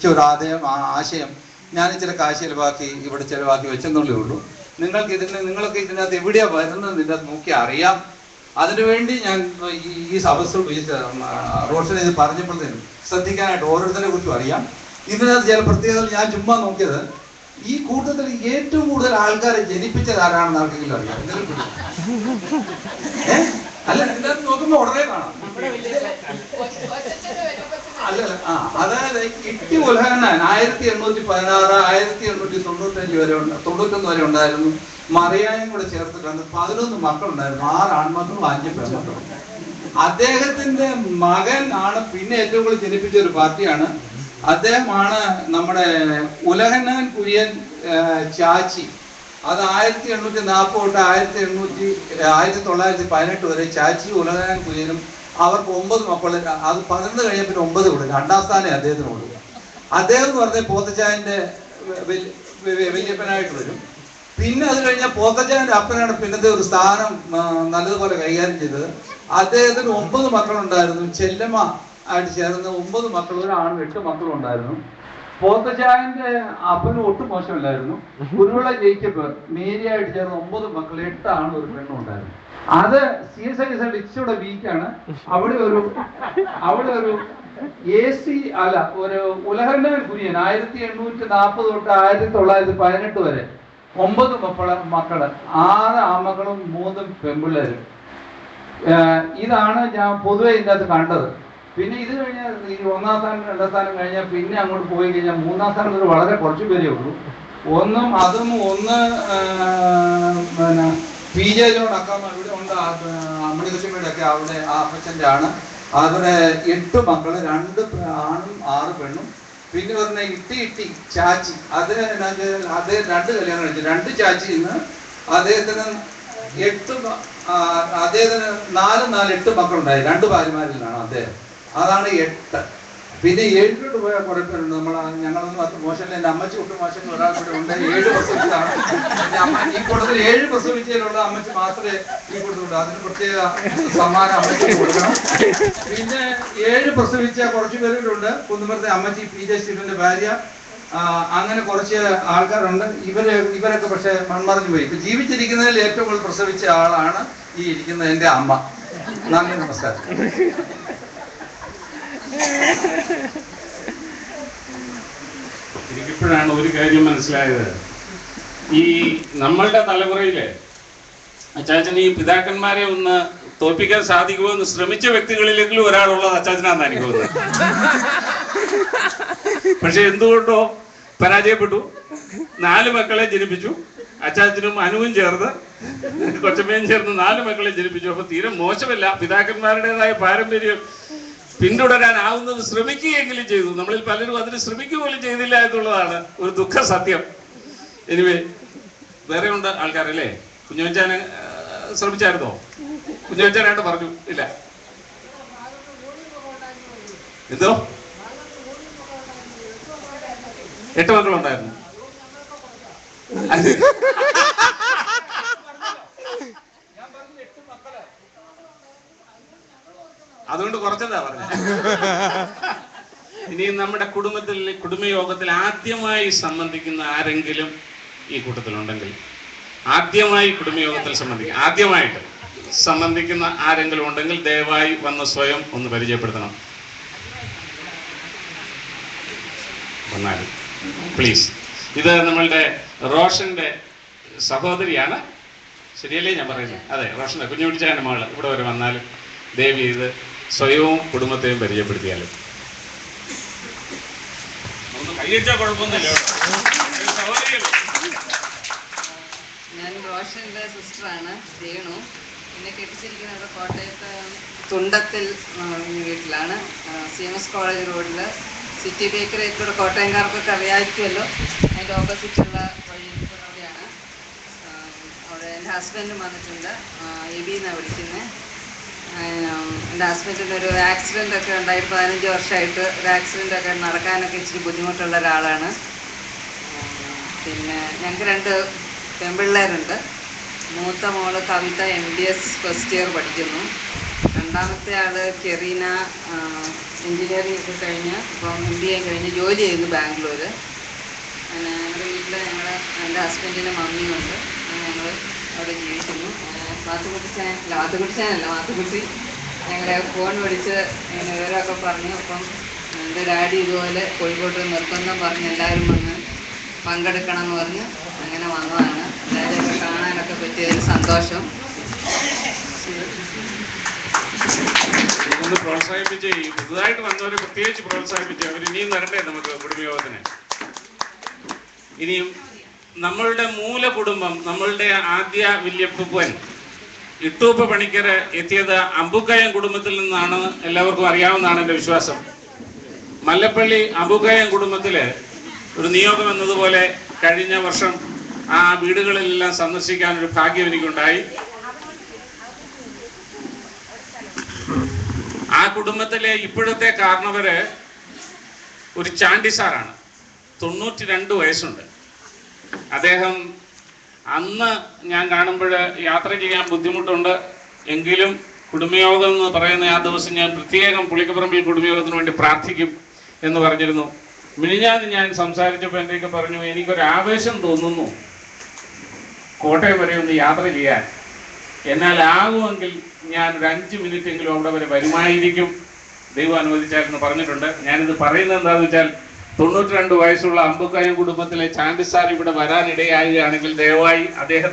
ഒരു ആശയം ഞാൻ ചില ചിലവാക്കി ഇവിടെ ചിലവാക്കി വെച്ചെന്നുള്ളേ ഉള്ളൂ. നിങ്ങളൊക്കെ ഇതിനകത്ത് എവിടെയാ വരുന്നത് ഇതിനകത്ത് നോക്കി അറിയാം. അതിനുവേണ്ടി ഞാൻ ഈ സദസ്സ് റോഷൻ ഇത് പറഞ്ഞപ്പോഴത്തേനും ശ്രദ്ധിക്കാനായിട്ട് ഓരോരുത്തരെ കുറിച്ചും അറിയാം. ഇതിനകത്ത് ചില പ്രത്യേകതകൾ ഞാൻ ചുമ്മാ നോക്കിയത്, ഈ കൂട്ടത്തിൽ ഏറ്റവും കൂടുതൽ ആൾക്കാരെ ജനിപ്പിച്ചത് ആരാണെന്ന് ആർക്കെങ്കിലും അറിയാം? അല്ല, ഇതിനകത്ത് നോക്കുമ്പോ ഉടനെ കാണാം. അതായത് ഇട്ടി ഉലഹന്നാൻ 1816 1895 വരെ 91 വരെ ഉണ്ടായിരുന്നു. മറിയായും കൂടെ ചേർത്തിട്ടാണ് 11 മക്കളുണ്ടായിരുന്നു. 6 ആൺമക്കളും 5 പെൺമക്കളും. അദ്ദേഹത്തിന്റെ മകൻ ആണ് പിന്നെ ഏറ്റവും കൂടുതൽ ജനിപ്പിച്ച ഒരു പാർട്ടിയാണ്. അദ്ദേഹമാണ് നമ്മുടെ ഉലഹന്നാൻ കുര്യൻ ചാച്ചി. അത് 1840 തൊട്ട് 1918 വരെ ചാച്ചി ഉലഹന്നാൻ കുര്യനും അവർക്ക് 9 മക്കള്. അത് 11 കഴിഞ്ഞ പിന്നെ 9 കൊടുക്കും. 2ാം സ്ഥാനം അദ്ദേഹത്തിന് കൊടുക്കുക. അദ്ദേഹം എന്ന് പറഞ്ഞാൽ പോത്തച്ചായന്റെ വല്യപ്പനായിട്ട് വരും. പിന്നെ അത് കഴിഞ്ഞാൽ പോത്തച്ചായന്റെ അപ്പനാണ് പിന്നത്തെ ഒരു സ്ഥാനം നല്ലതുപോലെ കൈകാര്യം ചെയ്തത്. അദ്ദേഹത്തിന് 9 മക്കളുണ്ടായിരുന്നു. ചെല്ലമ്മ ആയിട്ട് ചേർന്ന് 9 മക്കളും, ഒരു ആണും 8 മക്കളും ഉണ്ടായിരുന്നു. പോത്തച്ചായന്റെ അപ്പനും ഒട്ടും മോശമില്ലായിരുന്നു. കുരുവിള ജയിച്ചപ്പോൾ മേരിയായിട്ട് ചേർന്ന് 9 മക്കൾ, 8 ആണും ഒരു പെണ്ണും ഉണ്ടായിരുന്നു. അത് CSI ഇച്ചിരി വീക്കാണ്. അവിടെ ഒരു AC അല്ല, ഒരു ഉലഹന്നാൻ കുര്യൻ 1840 തൊട്ട് 1918 വരെ 9 മക്കള്, 6 ആമക്കളും 3 പെൺപിള്ളേരും. ഇതാണ് ഞാൻ പൊതുവെ ഇതിനകത്ത് കണ്ടത്. പിന്നെ ഇത് കഴിഞ്ഞാൽ ഈ 1ാം സ്ഥാനം 2ാം സ്ഥാനം കഴിഞ്ഞാൽ പിന്നെ അങ്ങോട്ട് പോയി കഴിഞ്ഞാൽ 3ാം സ്ഥാനത്തിൽ വളരെ കുറച്ച് പേരേ ഉള്ളൂ. ഒന്ന് പിന്നെ PJ ജോൺ അക്കാമ ഇവിടെ ഉണ്ട്. അമ്മണികൃഷ്ണയുടെ ഒക്കെ അവിടെ ആ അപ്പച്ചൻ്റെ ആണ്. അവിടെ 8 മക്കള്, 2 ആണും 6 പെണ്ണും. പിന്നെ പറഞ്ഞ ഇട്ടി ചാച്ചി, അദ്ദേഹം 2 കല്യാണം കഴിച്ചു. 2 ചാച്ചിയിൽ നിന്ന് അദ്ദേഹത്തിന് 8 മക്കളുണ്ടായി. 2 ഭാര്യമാരിൽ നിന്നാണ് അദ്ദേഹം. അതാണ് 8. പിന്നെ 7 പോയാൽ കുറെ പേരുണ്ട്. ഞങ്ങളൊന്നും അത്ര മോശമല്ല. എൻ്റെ അമ്മച്ചി ഒട്ടും മോശം ഒരാൾ കൂടെ ഉണ്ട്. 7 പ്രസവിച്ചതാണ്. ഈ കൂട്ടത്തിൽ 7 പ്രസവിച്ചതിലുള്ള അമ്മച്ചി മാത്രമേ ഈ കൂട്ടത്തിലുള്ളൂ. അതിന് പ്രത്യേക സമ്മാനം അമ്മച്ചിക്ക് കൊടുക്കണം. പിന്നെ 7 പ്രസവിച്ച കുറച്ച് പേരുണ്ട്. കുന്നുമരത്തെ അമ്മച്ചി PJ സ്റ്റീഫന്റെ ഭാര്യ. അങ്ങനെ കുറച്ച് ആൾക്കാരുണ്ട്. ഇവരൊക്കെ പക്ഷെ മൺമറഞ്ഞു പോയി. ഇപ്പൊ ജീവിച്ചിരിക്കുന്നതിൽ ഏറ്റവും കൂടുതൽ പ്രസവിച്ച ആളാണ് ഈ ഇരിക്കുന്ന എൻ്റെ അമ്മ. നന്ദി, നമസ്കാരം. എനിക്കിപ്പോഴാണ് ഒരു കാര്യം മനസ്സിലായത്. ഈ നമ്മളുടെ തലമുറയില് അച്ചാച്ചൻ ഈ പിതാക്കന്മാരെ ഒന്ന് തോൽപ്പിക്കാൻ സാധിക്കുമോ എന്ന് ശ്രമിച്ച വ്യക്തികളിലെങ്കിലും ഒരാളുള്ളത് അച്ചാച്ചനാന്ന് എനിക്ക് തോന്നുന്നത്. പക്ഷെ എന്തുകൊണ്ടോ പരാജയപ്പെട്ടു. 4 മക്കളെ ജനിപ്പിച്ചു. അച്ചാച്ചനും അനുവും ചേർന്ന്, കൊച്ചമ്മയും ചേർന്ന് 4 മക്കളെ ജനിപ്പിച്ചു. അപ്പൊ തീരെ മോശമല്ല. പിതാക്കന്മാരുടേതായ പാരമ്പര്യം പിന്തുടരാനാവുന്നത് ശ്രമിക്കുകയെങ്കിലും ചെയ്തു. നമ്മളിൽ പലരും അതിന് ശ്രമിക്കുക പോലും ചെയ്തില്ല എന്നുള്ളതാണ് ഒരു ദുഃഖ സത്യം. എനിവേ, വേറെ ഉണ്ട് ആൾക്കാരല്ലേ? കുഞ്ഞുവച്ചാന് ശ്രമിച്ചായിരുന്നോ? കുഞ്ഞുവച്ചാനായിട്ട് പറഞ്ഞു ഇല്ല. എന്തോ 8 മക്കളുണ്ടായിരുന്നു. അതുകൊണ്ട് കുറച്ചതാ പറഞ്ഞ. ഇനിയും നമ്മുടെ കുടുംബയോഗത്തിൽ ആദ്യമായി സംബന്ധിക്കുന്ന ആരെങ്കിലും ഈ കൂട്ടത്തിലുണ്ടെങ്കിൽ, ആദ്യമായി കുടുംബയോഗത്തിൽ ആദ്യമായിട്ട് സംബന്ധിക്കുന്ന ആരെങ്കിലും ഉണ്ടെങ്കിൽ ദയവായി വന്ന് സ്വയം ഒന്ന് പരിചയപ്പെടുത്തണം. വന്നാലും പ്ലീസ്. ഇത് നമ്മളുടെ റോഷന്റെ സഹോദരിയാണ്. ശരിയല്ലേ ഞാൻ പറയുന്നത്? അതെ, റോഷന്റെ കുഞ്ഞുപിടിച്ചാൻ്റെ മകള്. ഇവിടെ വരെ വന്നാലും ദേവി ഇത് സ്വയവും കുടുംബത്തെയും പരിചയപ്പെടുത്തിയാലും കൈയടിച്ചാൽ കുഴപ്പമൊന്നുമില്ല. ഞാൻ റോഷന്റെ സിസ്റ്ററാണ് രേണു. എന്നെ കെട്ടിച്ചിരിക്കുന്നത് കോട്ടയത്ത് തുണ്ടത്തിൽ വീട്ടിലാണ്. CMS കോളേജ് റോഡിൽ സിറ്റി ബേക്കറി കൂടെ കോട്ടയംകാർക്കൊക്കെ അറിയാമായിരിക്കുമല്ലോ. അതിൻ്റെ ഓപ്പോസിറ്റുള്ള വഴിയാണ്. അവിടെ എൻ്റെ ഹസ്ബൻഡും വന്നിട്ടുണ്ട്. AB എന്നാണ് വിളിക്കുന്നത്. എൻ്റെ ഹസ്ബൻഡിന് ഒരു ആക്സിഡൻ്റ് ഒക്കെ ഉണ്ടായിട്ട് 15 വർഷമായിട്ട് ഒരു ആക്സിഡൻ്റ് ഒക്കെ നടക്കാനൊക്കെ ഇച്ചിരി ബുദ്ധിമുട്ടുള്ള ഒരാളാണ്. പിന്നെ ഞങ്ങൾക്ക് 2 പെൺപിള്ളേരുണ്ട്. മൂത്ത മോള് കവിത MBS ഫസ്റ്റ് ഇയർ പഠിക്കുന്നു. രണ്ടാമത്തെ ആള് കെറീന എൻജിനീയറിംഗ് ഒക്കെ കഴിഞ്ഞ് ഇപ്പം MBA കഴിഞ്ഞ് ജോലി ചെയ്യുന്നു ബാംഗ്ലൂര്. അങ്ങനെ ഞങ്ങളുടെ വീട്ടിൽ എൻ്റെ ഹസ്ബൻഡിൻ്റെ മമ്മിയുണ്ട്. ഞങ്ങൾ അവിടെ ജീവിക്കുന്നു. മാത്തുക്കുട്ടി ഞങ്ങളെ ഫോൺ വിളിച്ച് ഇങ്ങനെ വിവരമൊക്കെ പറഞ്ഞു. അപ്പം എൻ്റെ ഡാഡി ഇതുപോലെ കോഴിക്കോട്ട് നിർബന്ധം പറഞ്ഞ് എല്ലാവരും വന്ന് പങ്കെടുക്കണം എന്ന് പറഞ്ഞ് അങ്ങനെ വന്നതാണ്. എല്ലാവരെയൊക്കെ കാണാനൊക്കെ പറ്റിയതിൽ സന്തോഷം. ഒന്ന് പ്രോത്സാഹിപ്പിച്ച് പുതുതായിട്ട് വന്നവരെ പ്രത്യേകിച്ച് പ്രോത്സാഹിപ്പിച്ച് അവർ ഇനിയും വരണ്ടേ നമുക്ക് കുടുംബയോഗത്തിന്. ഇനിയും നമ്മളുടെ മൂല കുടുംബം, നമ്മളുടെ ആദ്യ വല്യപ്പൻ ഇട്ടൂപ്പ പണിക്കർ എത്തിയത് അമ്പുക്കയം കുടുംബത്തിൽ നിന്നാണ് എല്ലാവർക്കും അറിയാവുന്നതാണ് എൻ്റെ വിശ്വാസം. മല്ലപ്പള്ളി അമ്പുക്കയം കുടുംബത്തില് ഒരു നിയോഗം എന്നതുപോലെ കഴിഞ്ഞ വർഷം ആ വീടുകളിലെല്ലാം സന്ദർശിക്കാൻ ഒരു ഭാഗ്യം എനിക്കുണ്ടായി. ആ കുടുംബത്തിലെ ഇപ്പോഴത്തെ കാരണവര് ഒരു ചാണ്ടി സാറാണ്. 92 വയസ്സുണ്ട്. അദ്ദേഹം അന്ന് ഞാൻ കാണുമ്പോൾ യാത്ര ചെയ്യാൻ ബുദ്ധിമുട്ടുണ്ട് എങ്കിലും കുടുംബയോഗം എന്ന് പറയുന്ന ആ ദിവസം ഞാൻ പ്രത്യേകം പുളിക്കപ്പറമ്പിൽ കുടുംബയോഗത്തിന് വേണ്ടി പ്രാർത്ഥിക്കും എന്ന് പറഞ്ഞിരുന്നു. മിനിഞ്ഞാന്ന് ഞാൻ സംസാരിച്ചപ്പോൾ എന്തൊക്കെ പറഞ്ഞു, എനിക്കൊരാവേശം തോന്നുന്നു കോട്ടയം വരെ ഒന്ന് യാത്ര ചെയ്യാൻ. എന്നാൽ ആകുമെങ്കിൽ ഞാൻ ഒരു 5 മിനിറ്റെങ്കിലും അവിടെ വരെ വരുമായിരിക്കും, ദൈവം അനുവദിച്ചാലെന്ന് പറഞ്ഞിട്ടുണ്ട്. ഞാനിത് പറയുന്നത് എന്താണെന്ന് വെച്ചാൽ 92 വയസ്സുള്ള അമ്പുക്കയം കുടുംബത്തിലെ ചാണ്ടി സാർ ഇവിടെ വരാനിടയാകുകയാണെങ്കിൽ ദയവായി അദ്ദേഹത്തെ